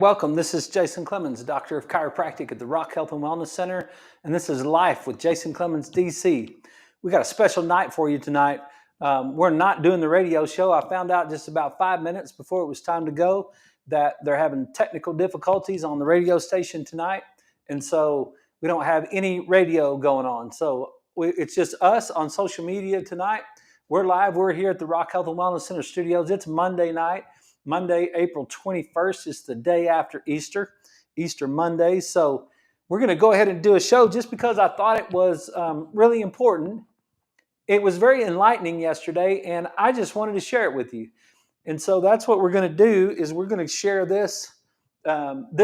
Welcome. This is Jason Clemens, Doctor of Chiropractic at the Rock Health and Wellness Center, and this is Life with Jason Clemens, DC. We got a special night for you tonight. We're not doing the radio show. I found out just about 5 minutes before it was time to go that they're having technical difficulties on the radio station tonight, and so we don't have any radio going on. So it's just us on social media tonight. We're live. We're here at the Rock Health and Wellness Center studios. It's Monday night. Monday, April 21st is the day after Easter Monday. So we're going to go ahead and do a show just because I thought it was really important. It was very enlightening yesterday, and I just wanted to share it with you. And so that's what we're going to do is we're going to share this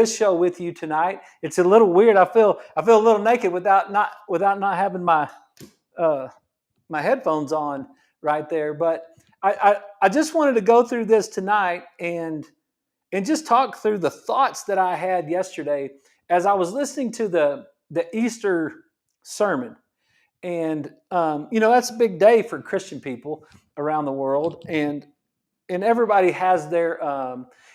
show with you tonight. It's a little weird. I feel a little naked without not having my headphones on right there, but I just wanted to go through this tonight and just talk through the thoughts that I had yesterday as I was listening to the Easter sermon. And that's a big day for Christian people around the world, and everybody has their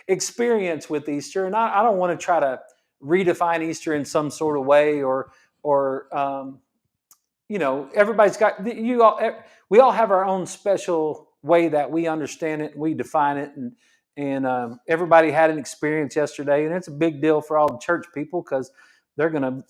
experience with Easter. And I don't want to try to redefine Easter in some sort of way, or everybody's got we all have our own special way that we understand it and we define it, and everybody had an experience yesterday, and it's a big deal for all the church people because they're gonna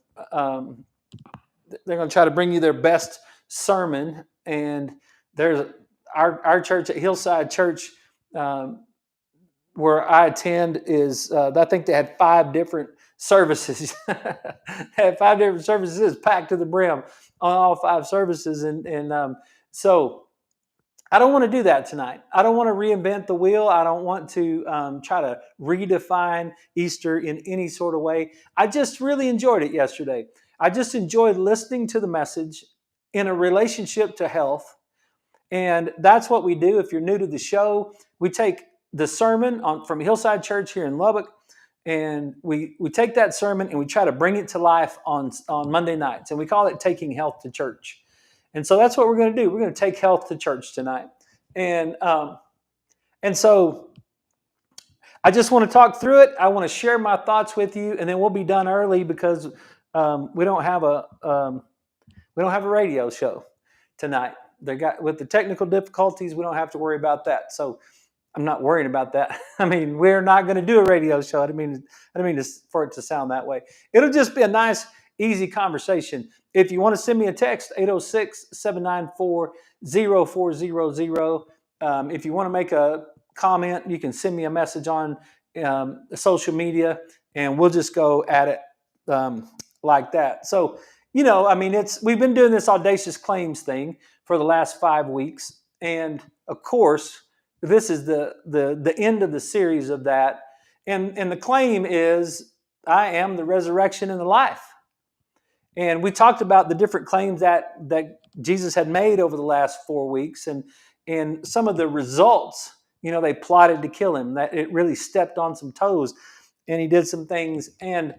try to bring you their best sermon. And there's our church at Hillside Church, where I attend, is I think they had 5 different services. Had 5 different services packed to the brim on all 5 services, and so I don't want to do that tonight. I don't want to reinvent the wheel. I don't want to try to redefine Easter in any sort of way. I just really enjoyed it yesterday. I just enjoyed listening to the message in a relationship to health. And that's what we do. If you're new to the show, we take the sermon from Hillside Church here in Lubbock, and we take that sermon and we try to bring it to life on Monday nights. And we call it Taking Health to Church. And so that's what we're going to do. We're going to take health to church tonight. And so I just want to talk through it. I want to share my thoughts with you, and then we'll be done early because we don't have a radio show tonight. With the technical difficulties, we don't have to worry about that. So I'm not worrying about that. I mean, we're not going to do a radio show. I didn't mean for it to sound that way. It'll just be a nice, easy conversation. If you want to send me a text, 806-794-0400. If you want to make a comment, you can send me a message on social media, and we'll just go at it like that. So, we've been doing this audacious claims thing for the last 5 weeks. And of course, this is the end of the series of that. And the claim is, I am the resurrection and the life. And we talked about the different claims that Jesus had made over the last 4 weeks, and some of the results. They plotted to kill him. That it really stepped on some toes, and he did some things. And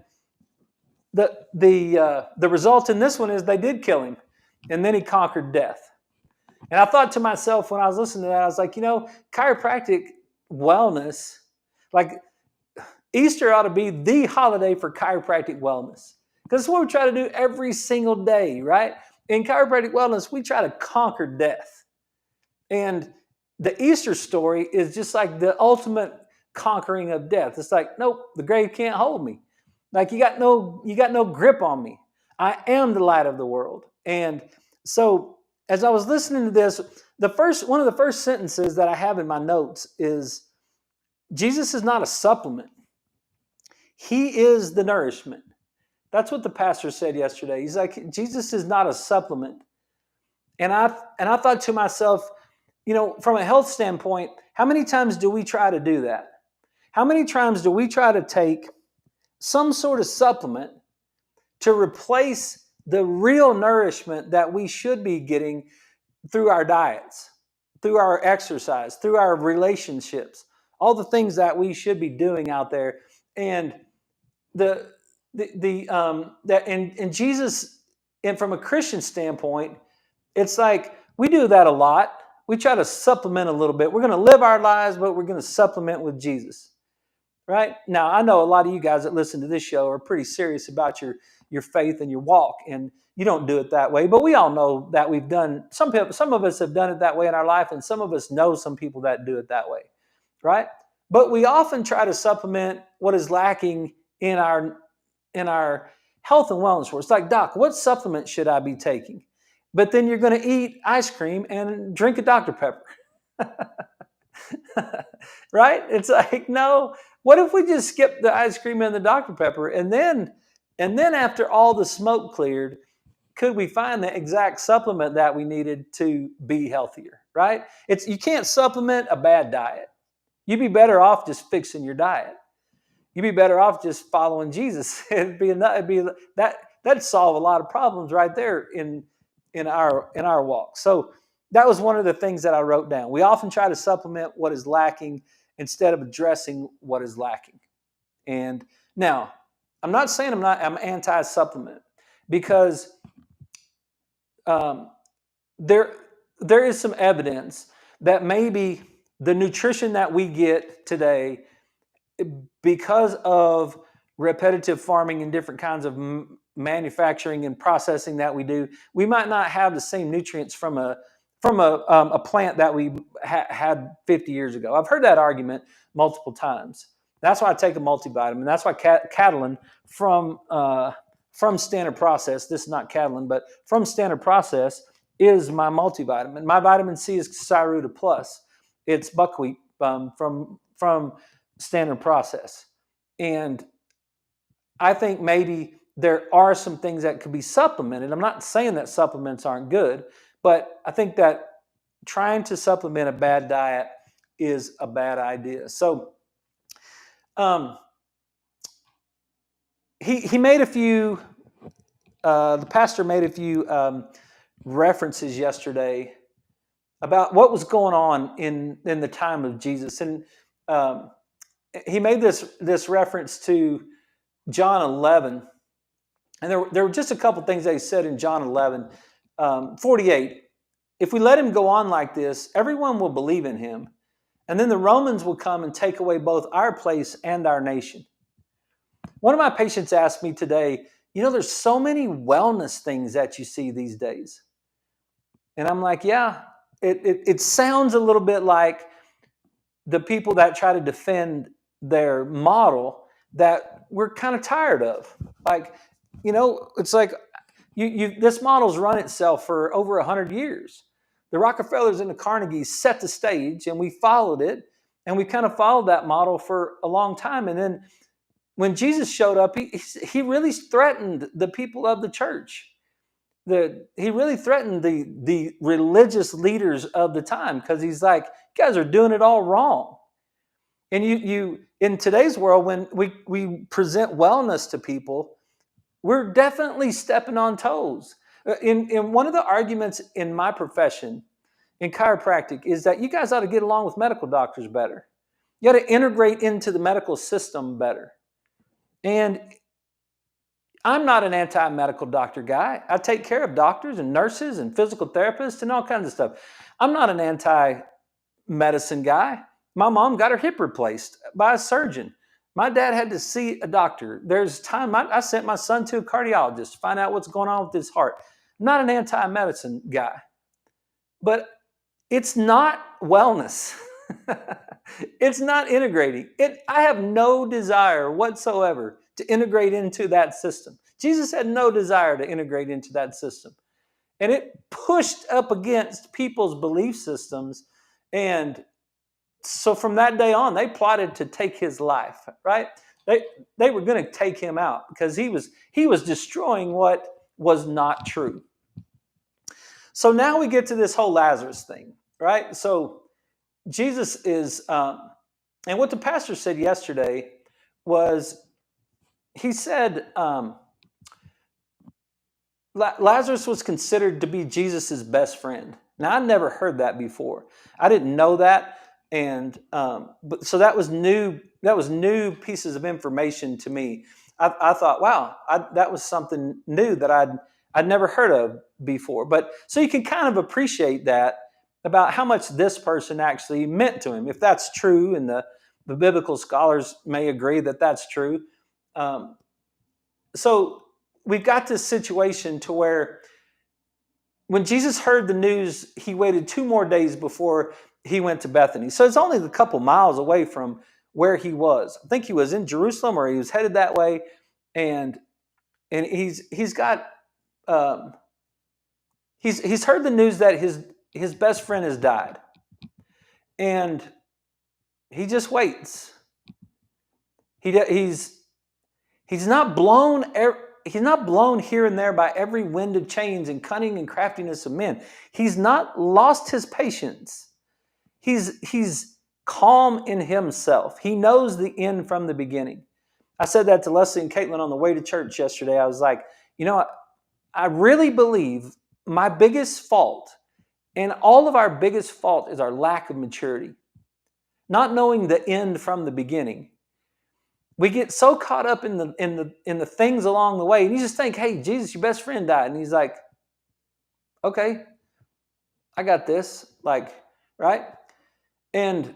the result in this one is they did kill him, and then he conquered death. And I thought to myself when I was listening to that, I was like, chiropractic wellness, like Easter ought to be the holiday for chiropractic wellness. Because it's what we try to do every single day, right? In chiropractic wellness, we try to conquer death. And the Easter story is just like the ultimate conquering of death. It's like, nope, the grave can't hold me. Like you got no grip on me. I am the light of the world. And so as I was listening to this, one of the first sentences that I have in my notes is, Jesus is not a supplement. He is the nourishment. That's what the pastor said yesterday. He's like, Jesus is not a supplement. And I thought to myself, from a health standpoint, how many times do we try to do that? How many times do we try to take some sort of supplement to replace the real nourishment that we should be getting through our diets, through our exercise, through our relationships, all the things that we should be doing out there? And Jesus, and from a Christian standpoint, it's like we do that a lot. We try to supplement a little bit. We're going to live our lives, but we're going to supplement with Jesus. right? Now, I know a lot of you guys that listen to this show are pretty serious about your faith and your walk, and you don't do it that way. But we all know that we've done some people. Some of us have done it that way in our life, and some of us know some people that do it that way, right? But we often try to supplement what is lacking in our health and wellness world. It's like, Doc, what supplement should I be taking? But then you're going to eat ice cream and drink a Dr. Pepper. Right? It's like, no, what if we just skip the ice cream and the Dr. Pepper and then after all the smoke cleared, could we find the exact supplement that we needed to be healthier, right? It's you can't supplement a bad diet. You'd be better off just fixing your diet. You'd be better off just following Jesus. That'd solve a lot of problems right there in our walk. So that was one of the things that I wrote down. We often try to supplement what is lacking instead of addressing what is lacking. And now, I'm not saying I'm anti-supplement, because there is some evidence that maybe the nutrition that we get today, because of repetitive farming and different kinds of manufacturing and processing that we do, we might not have the same nutrients from a plant that we had 50 years ago. I've heard that argument multiple times. That's why I take a multivitamin. That's why Catalin from Standard Process, this is not Catalin, but from Standard Process is my multivitamin. My vitamin C is Cyruta Plus. It's buckwheat from Standard Process. And I think maybe there are some things that could be supplemented. I'm not saying that supplements aren't good, but I think that trying to supplement a bad diet is a bad idea. So he made a few, the pastor made a few references yesterday about what was going on in the time of Jesus. And he made this reference to John 11. And there were just a couple things they said in John 11, 48. If we let him go on like this, everyone will believe in him. And then the Romans will come and take away both our place and our nation. One of my patients asked me today, there's so many wellness things that you see these days. And I'm like, yeah, it sounds a little bit like the people that try to defend their model that we're kind of tired of. Like, it's like this model's run itself for over 100 years. The Rockefellers and the Carnegies set the stage, and we followed it, and we kind of followed that model for a long time. And then when Jesus showed up, he really threatened the people of the church. He really threatened the religious leaders of the time, because he's like, you guys are doing it all wrong. And you in today's world, when we present wellness to people, we're definitely stepping on toes. In one of the arguments in my profession, in chiropractic, is that you guys ought to get along with medical doctors better. You ought to integrate into the medical system better. And I'm not an anti-medical doctor guy. I take care of doctors and nurses and physical therapists and all kinds of stuff. I'm not an anti-medicine guy. My mom got her hip replaced by a surgeon. My dad had to see a doctor. There's time I sent my son to a cardiologist to find out what's going on with his heart. I'm not an anti-medicine guy. But it's not wellness. It's not integrating. I have no desire whatsoever to integrate into that system. Jesus had no desire to integrate into that system. And it pushed up against people's belief systems. And so from that day on, they plotted to take his life, right? They were going to take him out because he was destroying what was not true. So now we get to this whole Lazarus thing, right? So Jesus is, and what the pastor said yesterday was, he said Lazarus was considered to be Jesus's best friend. Now, I never heard that before. I didn't know that. And but so that was new. That was new pieces of information to me. I thought, wow, that was something new that I'd never heard of before. But so you can kind of appreciate that about how much this person actually meant to him, if that's true, and the biblical scholars may agree that that's true. Um, so we've got this situation to where when Jesus heard the news, he waited 2 more days before he went to Bethany. So it's only a couple miles away from where he was. I think he was in Jerusalem or he was headed that way, and he's got he's heard the news that his best friend has died, and he just waits. He's not blown. He's not blown here and there by every wind of change and cunning and craftiness of men. He's not lost his patience. He's calm in himself. He knows the end from the beginning. I said that to Leslie and Caitlin on the way to church yesterday. I was like, I really believe my biggest fault, and all of our biggest fault, is our lack of maturity. Not knowing the end from the beginning. We get so caught up in the things along the way, and you just think, hey, Jesus, your best friend died. And he's like, okay, I got this. Right? And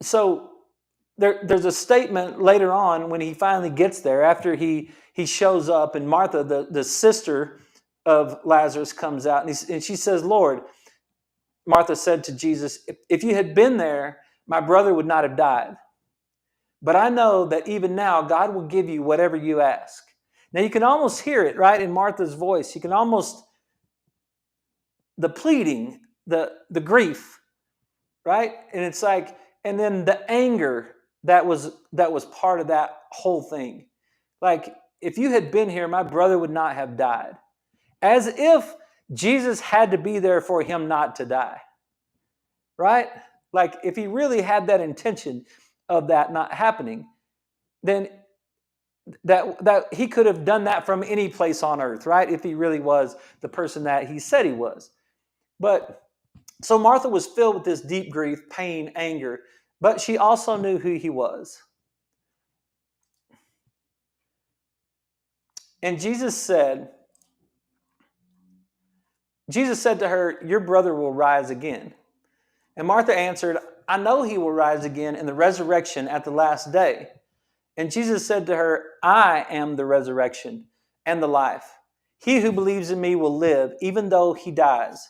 so there's a statement later on when he finally gets there, after he shows up, and Martha, the sister of Lazarus, comes out, and she says, Lord, Martha said to Jesus, if you had been there, my brother would not have died. But I know that even now, God will give you whatever you ask. Now, you can almost hear it, right, in Martha's voice. You can almost, the pleading, the grief, right? And it's like, and then the anger that was part of that whole thing. Like, if you had been here, my brother would not have died. As if Jesus had to be there for him not to die, right? Like, if he really had that intention of that not happening, then that he could have done that from any place on earth, right? If he really was the person that he said he was. But so Martha was filled with this deep grief, pain, anger, but she also knew who he was. And Jesus said to her, your brother will rise again. And Martha answered, I know he will rise again in the resurrection at the last day. And Jesus said to her, I am the resurrection and the life. He who believes in me will live, even though he dies.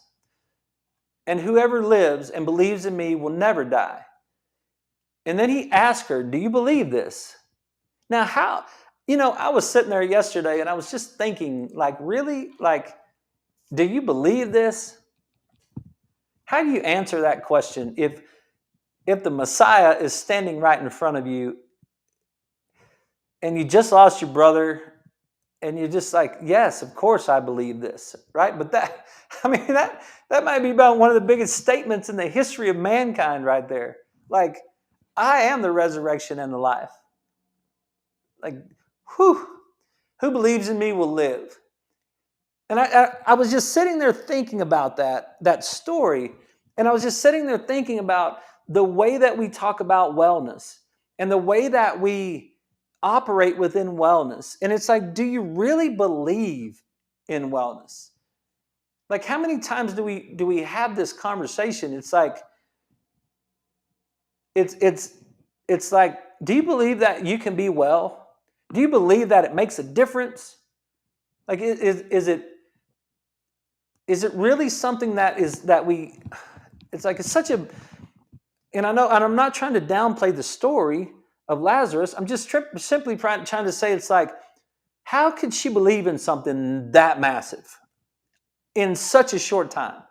And whoever lives and believes in me will never die. And then he asked her, do you believe this? Now, how, I was sitting there yesterday and I was just thinking, really? Do you believe this? How do you answer that question if the Messiah is standing right in front of you and you just lost your brother and you're just like, yes, of course I believe this, right? But that might be about one of the biggest statements in the history of mankind right there. Like, I am the resurrection and the life. Like, who believes in me will live. And I was just sitting there thinking about that story, and I was just sitting there thinking about the way that we talk about wellness and the way that we operate within wellness. And it's like, do you really believe in wellness? Like, how many times do we have this conversation? It's like, it's like, do you believe that you can be well? Do you believe that it makes a difference? Like, is it really something that we? It's like, it's such a, and I know, and I'm not trying to downplay the story of Lazarus. I'm just simply trying to say, it's like, how could she believe in something that massive in such a short time?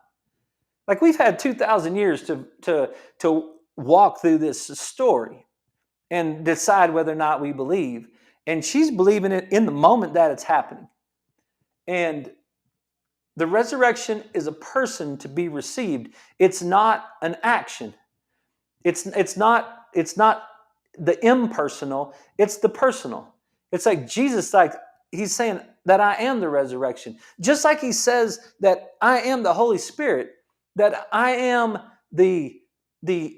Like, we've had 2,000 years to walk through this story and decide whether or not we believe. And she's believing it in the moment that it's happening. And the resurrection is a person to be received. It's not an action. It's not the impersonal, it's the personal. It's like Jesus, he's saying that I am the resurrection. Just like he says that I am the Holy Spirit, that I am the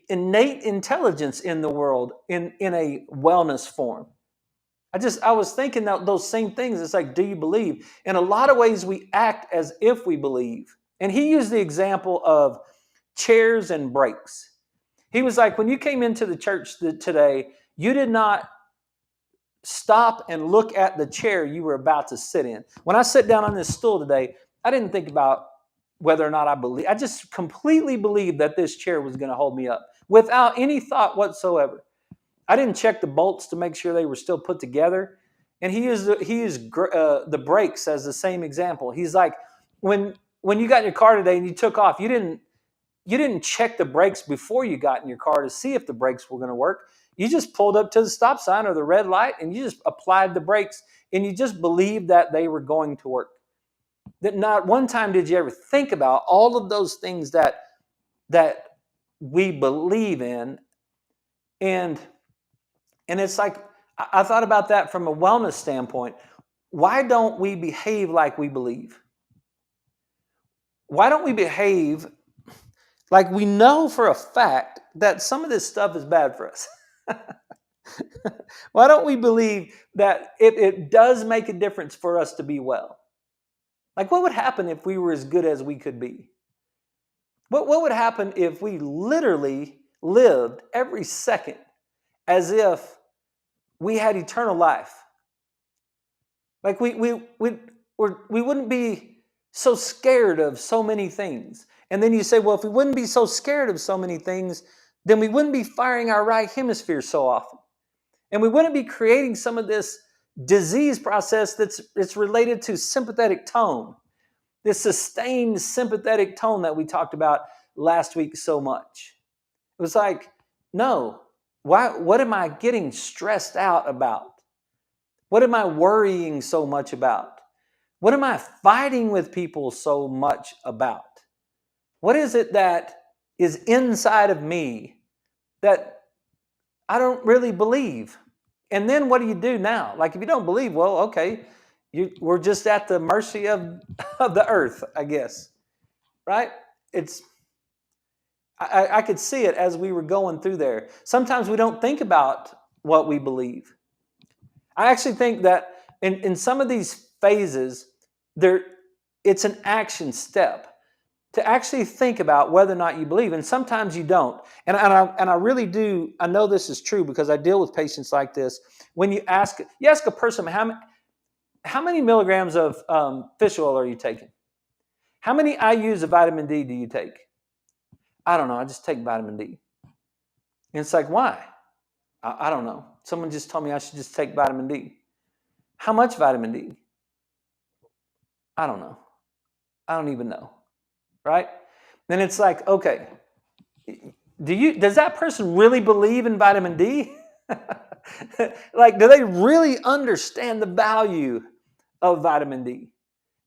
innate intelligence in the world in a wellness form. I was thinking those same things. It's like, do you believe? In a lot of ways, we act as if we believe. And he used the example of chairs and brakes. He was like, when you came into the church today, you did not stop and look at the chair you were about to sit in. When I sit down on this stool today, I didn't think about whether or not I believe. I just completely believed that this chair was going to hold me up without any thought whatsoever. I didn't check the bolts to make sure they were still put together. And he used the brakes as the same example. He's like, when you got in your car today and you took off, you didn't check the brakes before you got in your car to see if the brakes were going to work. You just pulled up to the stop sign or the red light and you just applied the brakes and you just believed that they were going to work. That not one time did you ever think about all of those things that we believe in. And it's like, I thought about that from a wellness standpoint. Why don't we behave like we believe? Why don't we behave like we know for a fact that some of this stuff is bad for us? Why don't we believe that it does make a difference for us to be well? Like, what would happen if we were as good as we could be? What would happen if we literally lived every second as if we had eternal life? Like we wouldn't be so scared of so many things. And then you say, well, if we wouldn't be so scared of so many things, then we wouldn't be firing our right hemisphere so often. And we wouldn't be creating some of this disease process that's related to sympathetic tone, this sustained sympathetic tone that we talked about last week so much. It was like, no, what am I getting stressed out about? What am I worrying so much about? What am I fighting with people so much about? What is it that is inside of me that I don't really believe? And then what do you do now? Like, if you don't believe, well, okay, we're just at the mercy of the earth, I guess, right? I could see it as we were going through there. Sometimes we don't think about what we believe. I actually think that in some of these phases, it's an action step to actually think about whether or not you believe. And sometimes you don't. And I really do. I know this is true because I deal with patients like this. When you ask a person, how many milligrams of fish oil are you taking? How many IUs of vitamin D do you take? I don't know. I just take vitamin D. And it's like, why? I don't know. Someone just told me I should just take vitamin D. How much vitamin D? I don't know. I don't even know. Right? Then it's like, okay, does that person really believe in vitamin D? Like, do they really understand the value of vitamin D?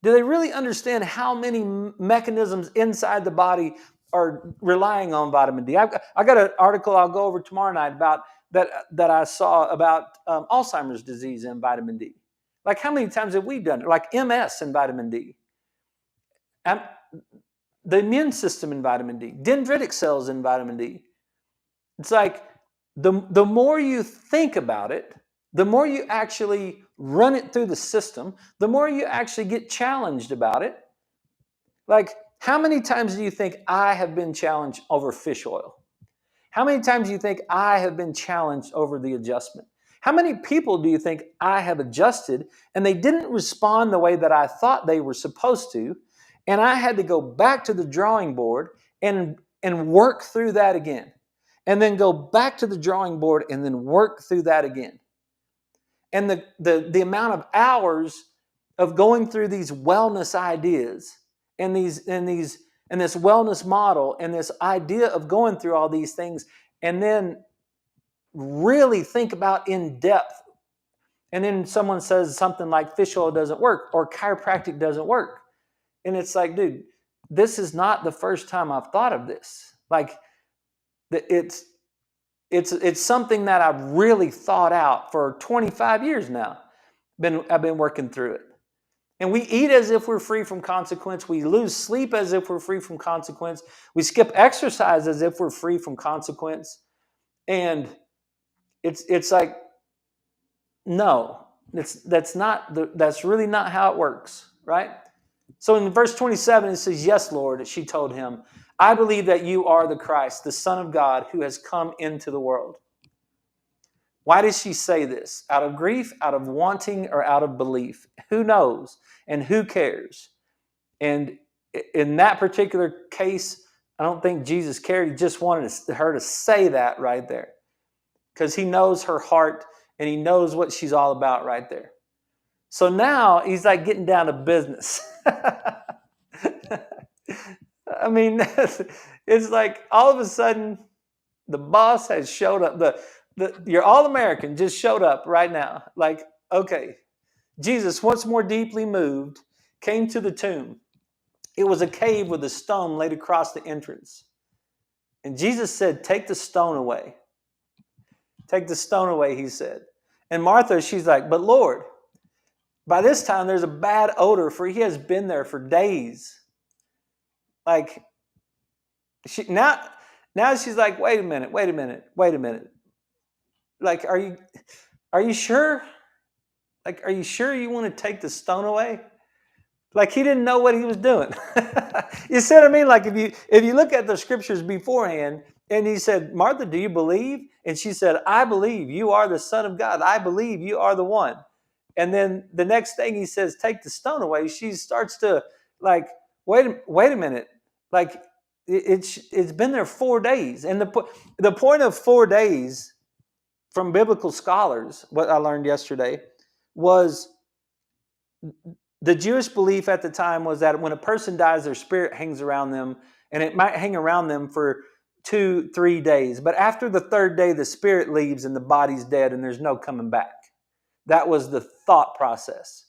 Do they really understand how many mechanisms inside the body are relying on vitamin D? I got an article I'll go over tomorrow night about that I saw about Alzheimer's disease and vitamin D. Like, how many times have we done it? Like MS and vitamin D. The immune system in vitamin D. Dendritic cells in vitamin D. It's like the more you think about it, the more you actually run it through the system, the more you actually get challenged about it. Like, how many times do you think I have been challenged over fish oil? How many times do you think I have been challenged over the adjustment? How many people do you think I have adjusted and they didn't respond the way that I thought they were supposed to? And I had to go back to the drawing board and work through that again. And then go back to the drawing board and then work through that again. And the amount of hours of going through these wellness ideas and this wellness model and this idea of going through all these things and then really think about in depth. And then someone says something like fish oil doesn't work or chiropractic doesn't work. And it's like, dude, this is not the first time I've thought of this. Like, it's something that I've really thought out for 25 years now. I've been working through it. And we eat as if we're free from consequence. We lose sleep as if we're free from consequence. We skip exercise as if we're free from consequence. And it's like, no, that's really not how it works, right? So in verse 27, it says, yes, Lord, she told him, I believe that you are the Christ, the Son of God, who has come into the world. Why does she say this? Out of grief, out of wanting, or out of belief? Who knows? And who cares? And in that particular case, I don't think Jesus cared. He just wanted her to say that right there, because he knows her heart and he knows what she's all about right there. So now he's like getting down to business. I mean, it's like all of a sudden the boss has showed up. Your All-American just showed up right now. Like, okay, Jesus, once more deeply moved, came to the tomb. It was a cave with a stone laid across the entrance. And Jesus said, take the stone away. Take the stone away, he said. And Martha, she's like, but Lord, by this time there's a bad odor, for he has been there for days. Like, now she's like, wait a minute. Like, are you sure? Like, are you sure you want to take the stone away? Like, he didn't know what he was doing. You see what I mean? Like, if you look at the scriptures beforehand, and he said, Martha, do you believe? And she said, I believe you are the Son of God. I believe you are the one. And then the next thing he says, take the stone away. She starts to like, wait a minute. Like, it's been there 4 days. And the point of 4 days from biblical scholars, what I learned yesterday, was the Jewish belief at the time was that when a person dies, their spirit hangs around them, and it might hang around them for 2-3 days. But after the third day, the spirit leaves and the body's dead and there's no coming back. That was the thought process.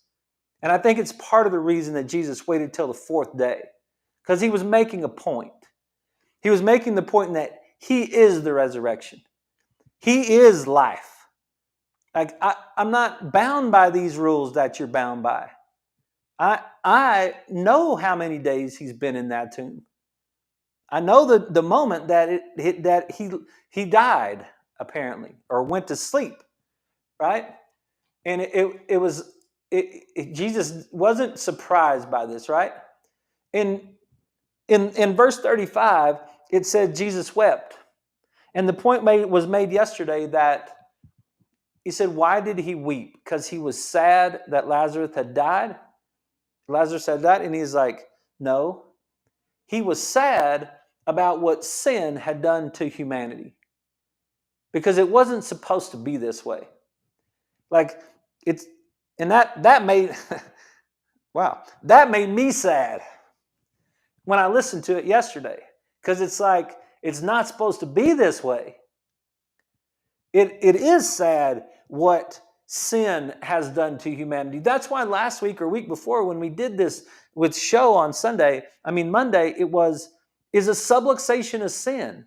And I think it's part of the reason that Jesus waited till the 4th day, because he was making a point. He was making the point that he is the resurrection. He is life. Like, I'm not bound by these rules that you're bound by. I know how many days he's been in that tomb. I know the moment that he died, apparently, or went to sleep, right? And Jesus wasn't surprised by this, right? In verse 35, it said Jesus wept. And the point was made yesterday that he said, why did he weep? Because he was sad that Lazarus had died? Lazarus had died? And he's like, no. He was sad about what sin had done to humanity. Because it wasn't supposed to be this way. Like, that made, wow, that made me sad when I listened to it yesterday. Because it's like, it's not supposed to be this way. It is sad what sin has done to humanity. That's why last week or week before, when we did this with show on Monday, is a subluxation of sin.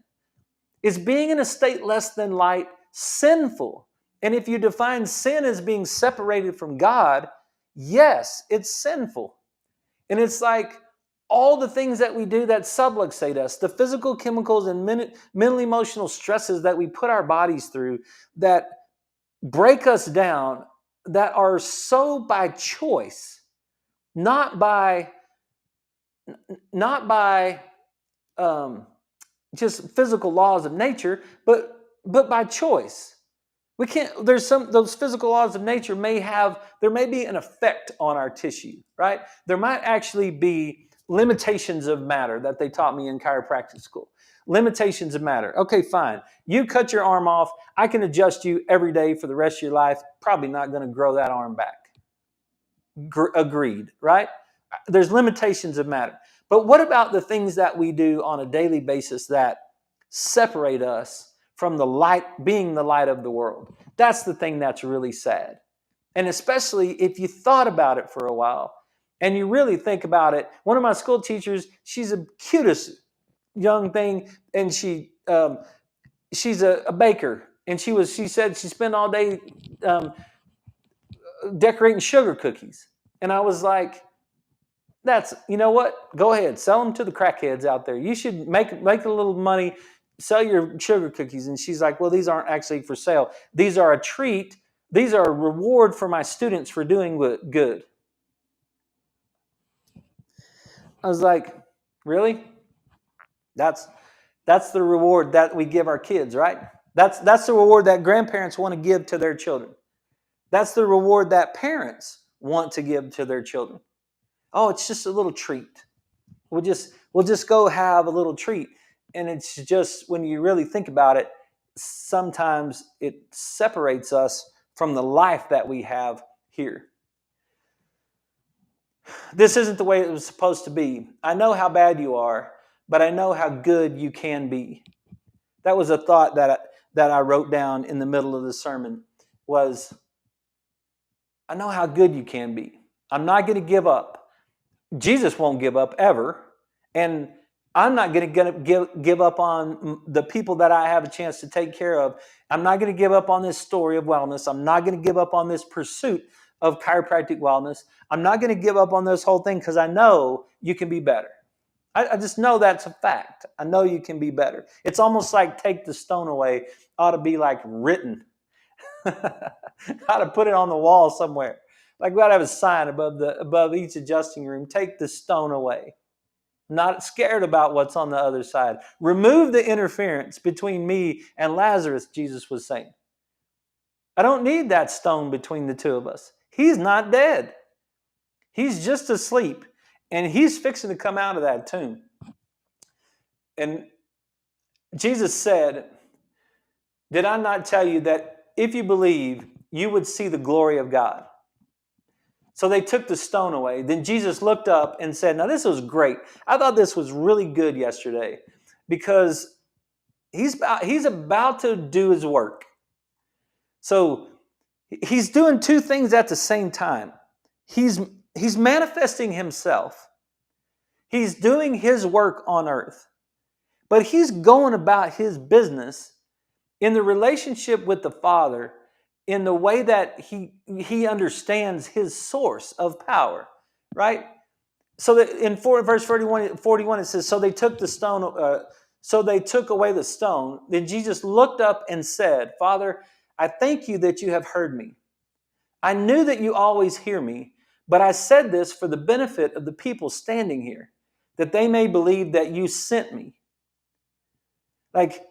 Is being in a state less than light sinful? And if you define sin as being separated from God, yes, it's sinful. And it's like all the things that we do that subluxate us, the physical, chemicals, and mental, emotional stresses that we put our bodies through that break us down, that are so by choice, not by just physical laws of nature, but by choice. We can't. Those physical laws of nature there may be an effect on our tissue, right? There might actually be limitations of matter that they taught me in chiropractic school. Limitations of matter. Okay, fine. You cut your arm off. I can adjust you every day for the rest of your life. Probably not going to grow that arm back. Agreed, right? There's limitations of matter. But what about the things that we do on a daily basis that separate us from the light, being the light of the world? That's the thing that's really sad. And especially if you thought about it for a while and you really think about it. One of my school teachers, she's the cutest young thing, and she's a baker, and she said she spent all day decorating sugar cookies. And I was like, you know what? Go ahead, sell them to the crackheads out there. You should make a little money, sell your sugar cookies. And she's like, well, these aren't actually for sale. These are a treat. These are a reward for my students for doing good. I was like, really? That's the reward that we give our kids, right? That's the reward that grandparents want to give to their children. That's the reward that parents want to give to their children. Oh, it's just a little treat. We'll just go have a little treat. And it's just, when you really think about it, sometimes it separates us from the life that we have here. This isn't the way it was supposed to be. I know how bad you are, but I know how good you can be. That was a thought that I wrote down in the middle of the sermon, was I know how good you can be. I'm not going to give up. Jesus won't give up ever. And I'm not going to give up on the people that I have a chance to take care of. I'm not going to give up on this story of wellness. I'm not going to give up on this pursuit of chiropractic wellness. I'm not going to give up on this whole thing, because I know you can be better. I just know that's a fact. I know you can be better. It's almost like take the stone away ought to be like written. Ought to put it on the wall somewhere. Like we ought to have a sign above each adjusting room. Take the stone away. Not scared about what's on the other side. Remove the interference between me and Lazarus, Jesus was saying. I don't need that stone between the two of us. He's not dead. He's just asleep. And he's fixing to come out of that tomb. And Jesus said, did I not tell you that if you believe, you would see the glory of God? So they took the stone away. Then Jesus looked up and said, now this was great. I thought this was really good yesterday, because he's about to do his work. So he's doing two things at the same time. He's manifesting himself. He's doing his work on earth. But he's going about his business in the relationship with the Father, in the way that he understands his source of power, right? So that in verse 41 it says, so they took the stone, so they took away the stone. Then Jesus looked up and said, Father, I thank you that you have heard me. I knew that you always hear me, but I said this for the benefit of the people standing here, that they may believe that you sent me. Like,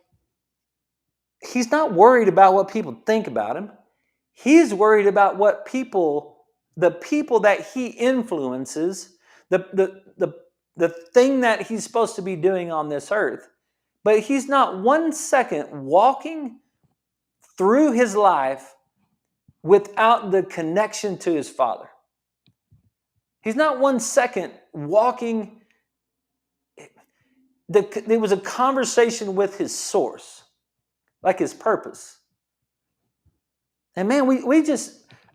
he's not worried about what people think about him. He's worried about what the people that he influences, the thing that he's supposed to be doing on this earth. But he's not 1 second walking through his life without the connection to his Father. He's not 1 second walking. There was a conversation with his source, like his purpose. And man,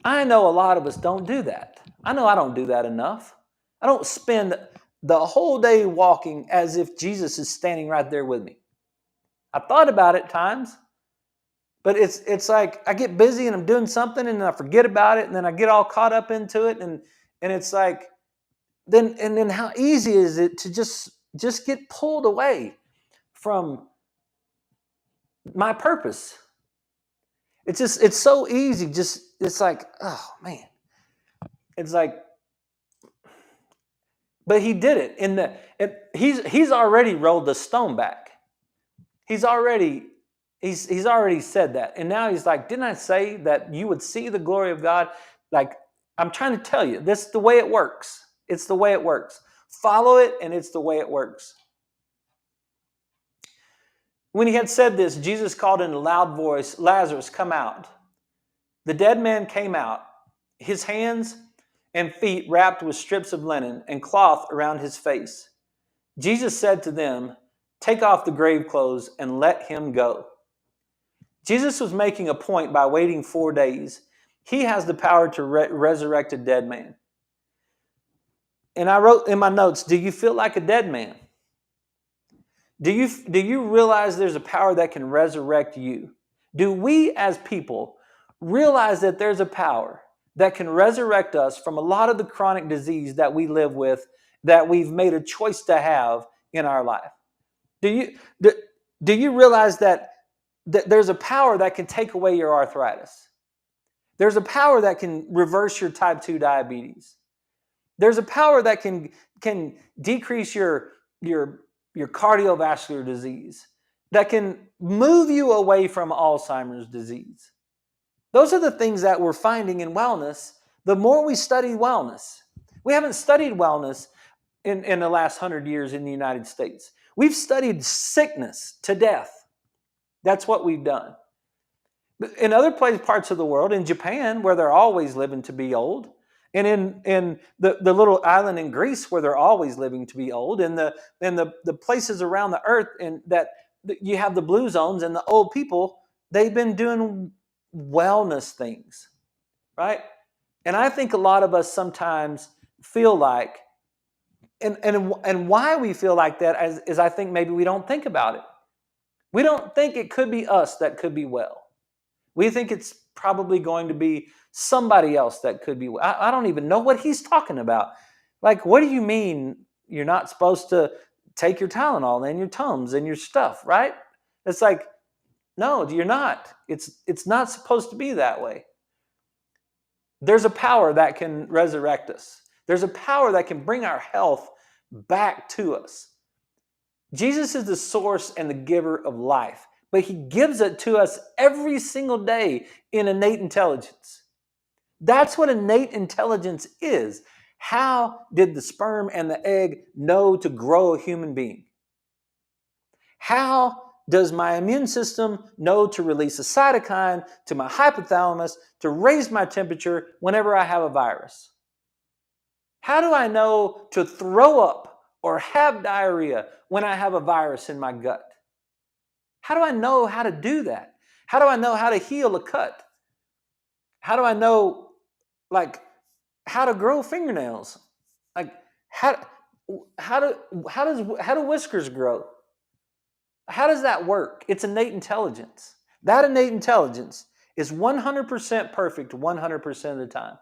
I know a lot of us don't do that. I know I don't do that enough. I don't spend the whole day walking as if Jesus is standing right there with me. I thought about it times, but it's like I get busy and I'm doing something and then I forget about it, and then I get all caught up into it, and it's like, then how easy is it to just get pulled away from my purpose? It's so easy. It's like, oh man. It's like, but he did it. He's already rolled the stone back. He's already said that. And now he's like, didn't I say that you would see the glory of God? Like, I'm trying to tell you, this is the way it works. It's the way it works. Follow it, and it's the way it works. When he had said this, Jesus called in a loud voice, Lazarus, come out. The dead man came out, his hands and feet wrapped with strips of linen and cloth around his face. Jesus said to them, take off the grave clothes and let him go. Jesus was making a point by waiting 4 days. He has the power to resurrect a dead man. And I wrote in my notes, do you feel like a dead man? Do you realize there's a power that can resurrect you? Do we as people realize that there's a power that can resurrect us from a lot of the chronic disease that we live with, that we've made a choice to have in our life? Do you realize that there's a power that can take away your arthritis? There's a power that can reverse your type 2 diabetes. There's a power that can decrease your your cardiovascular disease, that can move you away from Alzheimer's disease. Those are the things that we're finding in wellness the more we study wellness. We haven't studied wellness in the last 100 years in the United States. We've studied sickness to death. That's what we've done. In other parts of the world, in Japan, where they're always living to be old, and in the little island in Greece where they're always living to be old, and the places around the earth and that you have the blue zones and the old people, they've been doing wellness things, right? And I think a lot of us sometimes feel like, and why we feel like that is I think maybe we don't think about it. We don't think it could be us that could be well. We think it's probably going to be somebody else that could be. I don't even know what he's talking about. Like, what do you mean you're not supposed to take your Tylenol and your Tums and your stuff, right? It's like, no, you're not. It's not supposed to be that way. There's a power that can resurrect us. There's a power that can bring our health back to us. Jesus is the source and the giver of life, but he gives it to us every single day in innate intelligence. That's what innate intelligence is. How did the sperm and the egg know to grow a human being? How does my immune system know to release a cytokine to my hypothalamus to raise my temperature whenever I have a virus? How do I know to throw up or have diarrhea when I have a virus in my gut? How do I know how to do that? How do I know how to heal a cut? How do I know, like, how to grow fingernails? Like, how do whiskers grow? How does that work? It's innate intelligence. That innate intelligence is 100% perfect 100% of the time.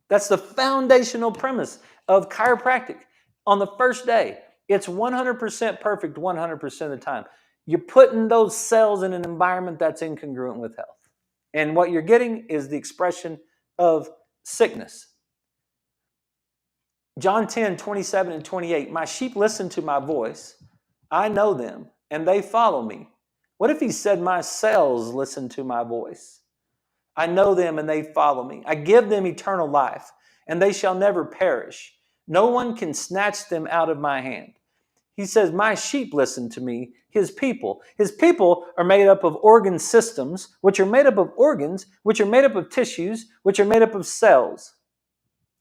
That's the foundational premise of chiropractic. On the first day, it's 100% perfect 100% of the time. You're putting those cells in an environment that's incongruent with health. And what you're getting is the expression of sickness. John 10, 27 and 28, my sheep listen to my voice. I know them, and they follow me. What if he said, my cells listen to my voice? I know them, and they follow me. I give them eternal life, and they shall never perish. No one can snatch them out of my hand. He says, my sheep listen to me, his people. His people are made up of organ systems, which are made up of organs, which are made up of tissues, which are made up of cells.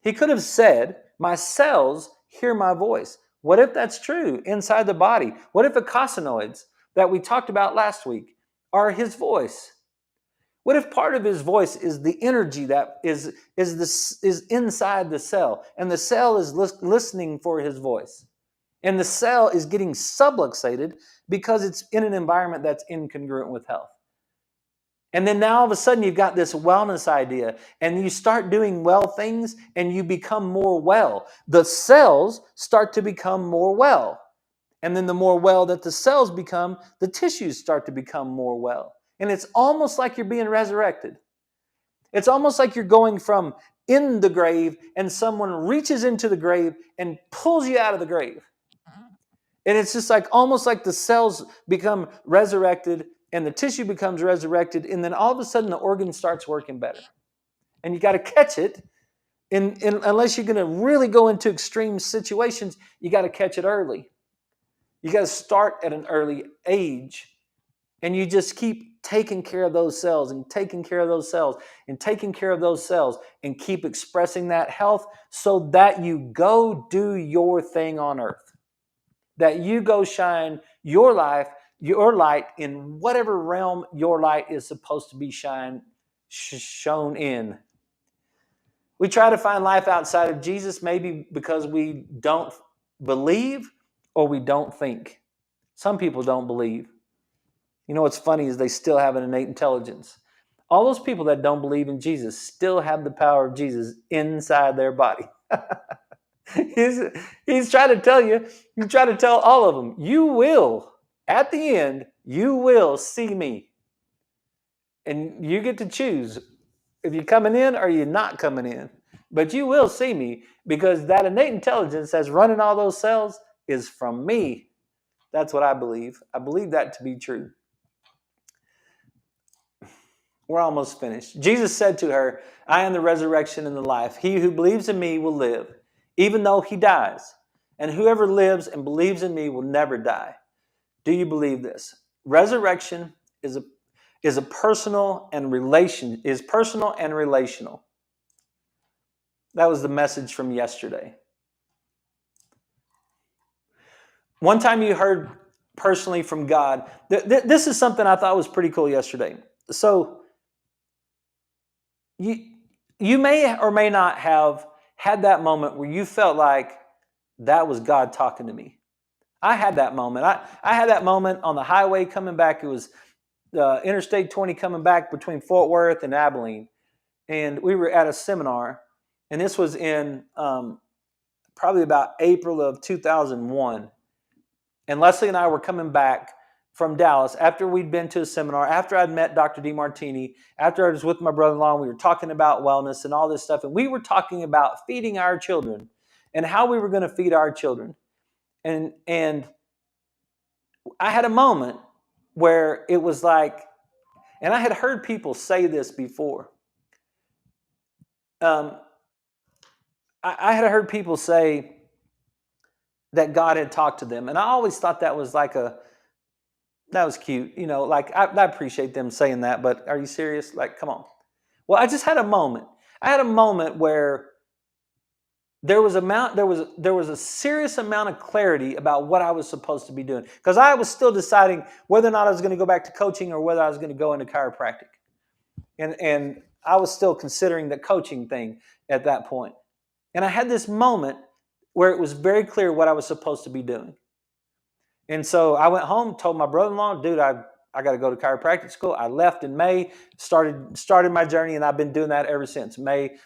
He could have said, my cells hear my voice. What if that's true inside the body? What if the cosinoids that we talked about last week are his voice? What if part of his voice is the energy that is inside the cell, and the cell is listening for his voice? And the cell is getting subluxated because it's in an environment that's incongruent with health. And then now all of a sudden you've got this wellness idea, and you start doing well things and you become more well. The cells start to become more well. And then the more well that the cells become, the tissues start to become more well. And it's almost like you're being resurrected. It's almost like you're going from in the grave and someone reaches into the grave and pulls you out of the grave. And it's just like almost like the cells become resurrected and the tissue becomes resurrected, and then all of a sudden the organ starts working better. And you got to catch it. Unless you're going to really go into extreme situations, you got to catch it early. You got to start at an early age, and you just keep taking care of those cells and taking care of those cells and taking care of those cells and keep expressing that health so that you go do your thing on earth. That you go shine your life, your light in whatever realm your light is supposed to be shown in. We try to find life outside of Jesus, maybe because we don't believe or we don't think. Some people don't believe. You know what's funny is they still have an innate intelligence. All those people that don't believe in Jesus still have the power of Jesus inside their body. He's trying to tell you, you try to tell all of them, you will, at the end, you will see me. And you get to choose if you're coming in or you're not coming in. But you will see me because that innate intelligence that's running all those cells is from me. That's what I believe. I believe that to be true. We're almost finished. Jesus said to her, I am the resurrection and the life. He who believes in me will live, even though he dies. And whoever lives and believes in me will never die. Do you believe this? Resurrection is personal and relational. That was the message from yesterday. One time you heard personally from God. This is something I thought was pretty cool yesterday. So you may or may not have had that moment where you felt like that was God talking to me. I had that moment. I had that moment on the highway coming back. It was Interstate 20 coming back between Fort Worth and Abilene. And we were at a seminar. And this was in probably about April of 2001. And Leslie and I were coming back from Dallas after we'd been to a seminar, after I'd met Dr. DeMartini, after I was with my brother-in-law, we were talking about wellness and all this stuff. And we were talking about feeding our children and how we were going to feed our children. And I had a moment where it was like, and I had heard people say this before. I had heard people say that God had talked to them. And I always thought that was that was cute. You know, like I appreciate them saying that, but are you serious? Like, come on. Well, I just had a moment. I had a moment where there was a serious amount of clarity about what I was supposed to be doing. Because I was still deciding whether or not I was going to go back to coaching or whether I was going to go into chiropractic. And I was still considering the coaching thing at that point. And I had this moment where it was very clear what I was supposed to be doing. And so I went home, told my brother-in-law, dude, I got to go to chiropractic school. I left in May, started my journey, and I've been doing that ever since May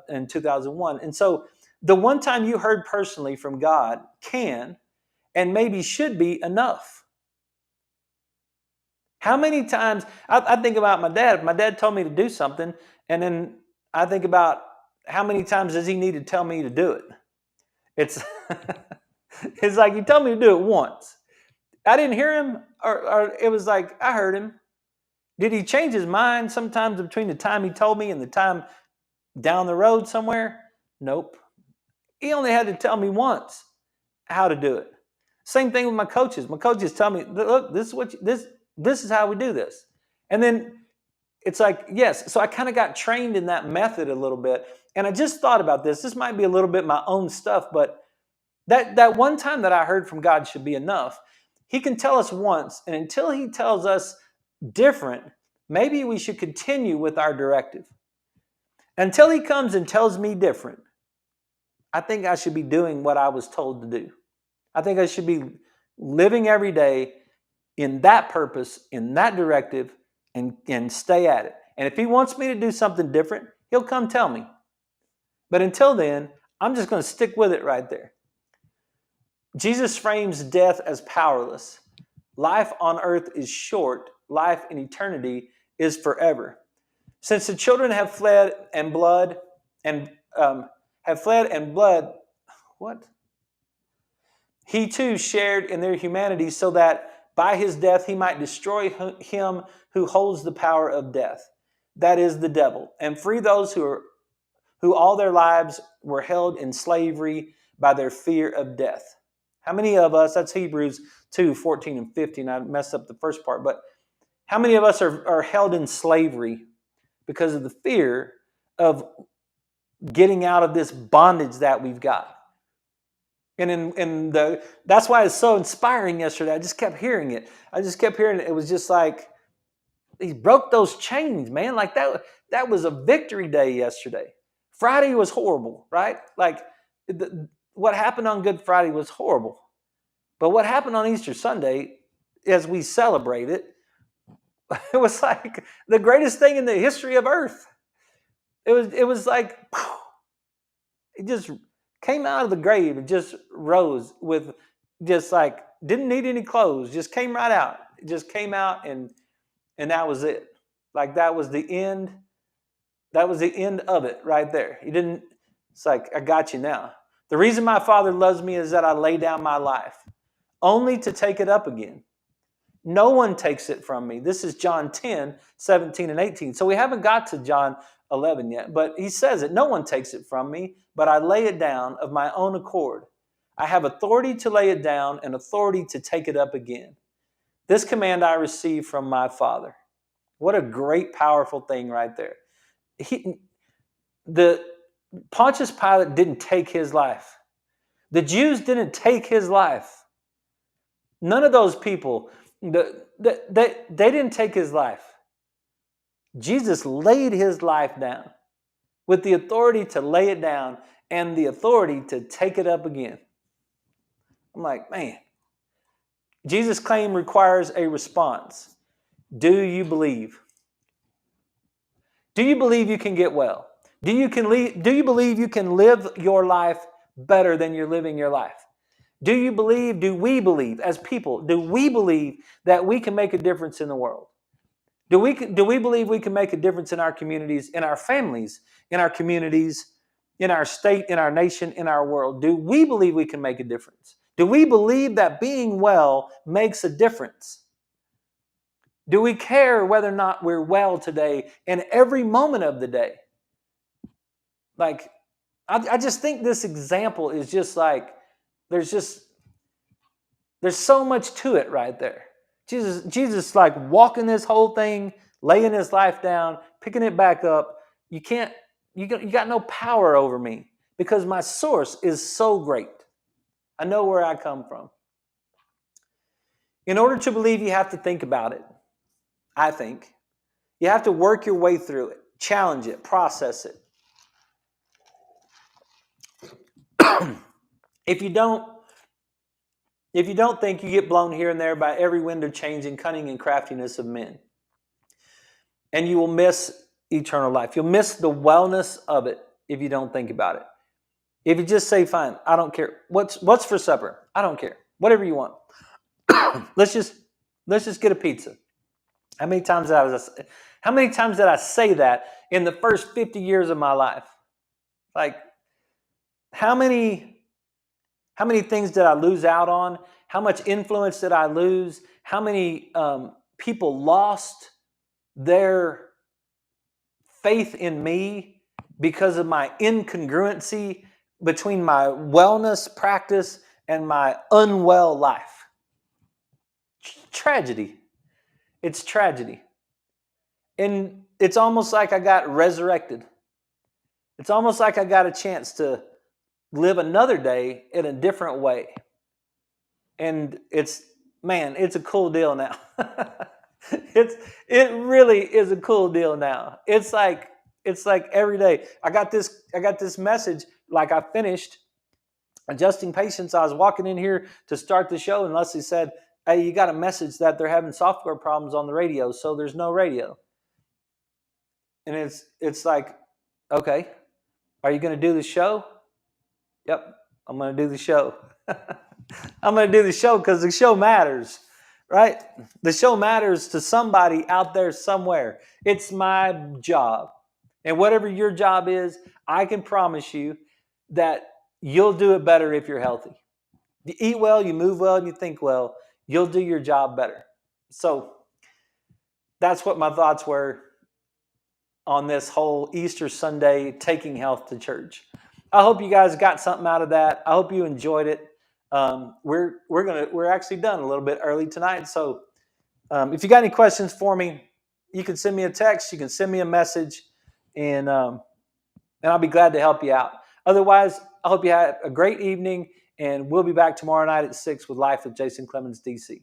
in 2001. And so the one time you heard personally from God can and maybe should be enough. How many times, I think about my dad. My dad told me to do something, and then I think about how many times does he need to tell me to do it? It's it's like he told me to do it once. I didn't hear him, or it was like I heard him. Did he change his mind sometimes between the time he told me and the time down the road somewhere? Nope. He only had to tell me once how to do it. Same thing with my coaches. My coaches tell me, look, this is how we do this. And then it's like, yes. So I kind of got trained in that method a little bit. And I just thought about this. This might be a little bit my own stuff, but that one time that I heard from God should be enough. He can tell us once, and until he tells us different, maybe we should continue with our directive. Until he comes and tells me different, I think I should be doing what I was told to do. I think I should be living every day in that purpose, in that directive, and stay at it. And if he wants me to do something different, he'll come tell me. But until then, I'm just going to stick with it right there. Jesus frames death as powerless. Life on earth is short. Life in eternity is forever. Since the children have fled and blood, what? He too shared in their humanity so that by his death he might destroy him who holds the power of death. That is the devil, and free those who all their lives were held in slavery by their fear of death. How many of us, that's Hebrews 2, 14 and 15. I messed up the first part, but how many of us are held in slavery because of the fear of getting out of this bondage that we've got? And that's why it's so inspiring yesterday. I just kept hearing it. It was just like, he broke those chains, man. Like that was a victory day yesterday. Friday was horrible, right? Like what happened on Good Friday was horrible. But what happened on Easter Sunday, as we celebrate it, it was like the greatest thing in the history of earth. It was like, it just came out of the grave and just rose with just like, didn't need any clothes, just came right out. It just came out and that was it. Like that was the end. That was the end of it right there. It's like, I got you now. The reason my Father loves me is that I lay down my life. only to take it up again. No one takes it from me. This is John 10, 17 and 18. So we haven't got to John 11 yet, but he says it. No one takes it from me, but I lay it down of my own accord. I have authority to lay it down and authority to take it up again. This command I received from my Father. What a great, powerful thing right there. The Pontius Pilate didn't take his life. The Jews didn't take his life. None of those people, they didn't take his life. Jesus laid his life down with the authority to lay it down and the authority to take it up again. I'm like, man, Jesus' claim requires a response. Do you believe? Do you believe you can get well? Do you believe you can live your life better than you're living your life? Do we believe as people, do we believe that we can make a difference in the world? Do we believe we can make a difference in our communities, in our families, in our communities, in our state, in our nation, in our world? Do we believe we can make a difference? Do we believe that being well makes a difference? Do we care whether or not we're well today in every moment of the day? Like, I just think this example is just like, there's so much to it right there. Jesus like walking this whole thing, laying his life down, picking it back up. You got no power over me because my source is so great. I know where I come from. In order to believe, you have to think about it. I think. You have to work your way through it, challenge it, process it. If you don't think, you get blown here and there by every wind of change and cunning and craftiness of men. And you will miss eternal life. You'll miss the wellness of it if you don't think about it. If you just say, fine, I don't care. What's for supper? I don't care. Whatever you want. Let's just get a pizza. How many times did I say that in the first 50 years of my life? Like, how many things did I lose out on? How much influence did I lose? How many people lost their faith in me because of my incongruency between my wellness practice and my unwell life? Tragedy. It's tragedy. And it's almost like I got resurrected. It's almost like I got a chance to live another day in a different way. And it's a cool deal now. It really is a cool deal now. It's like every day. I got this message, like I finished adjusting patients. I was walking in here to start the show, and Leslie said, hey, you got a message that they're having software problems on the radio, so there's no radio. And it's like, okay, are you going to do the show? Yep, I'm going to do the show. I'm going to do the show because the show matters, right? The show matters to somebody out there somewhere. It's my job. And whatever your job is, I can promise you that you'll do it better if you're healthy. You eat well, you move well, and you think well, you'll do your job better. So that's what my thoughts were on this whole Easter Sunday taking health to church. I hope you guys got something out of that. I hope you enjoyed it. We're actually done a little bit early tonight. So if you got any questions for me, you can send me a text. You can send me a message, and I'll be glad to help you out. Otherwise, I hope you have a great evening, and we'll be back tomorrow night at 6 with Life with Jason Clemens, DC.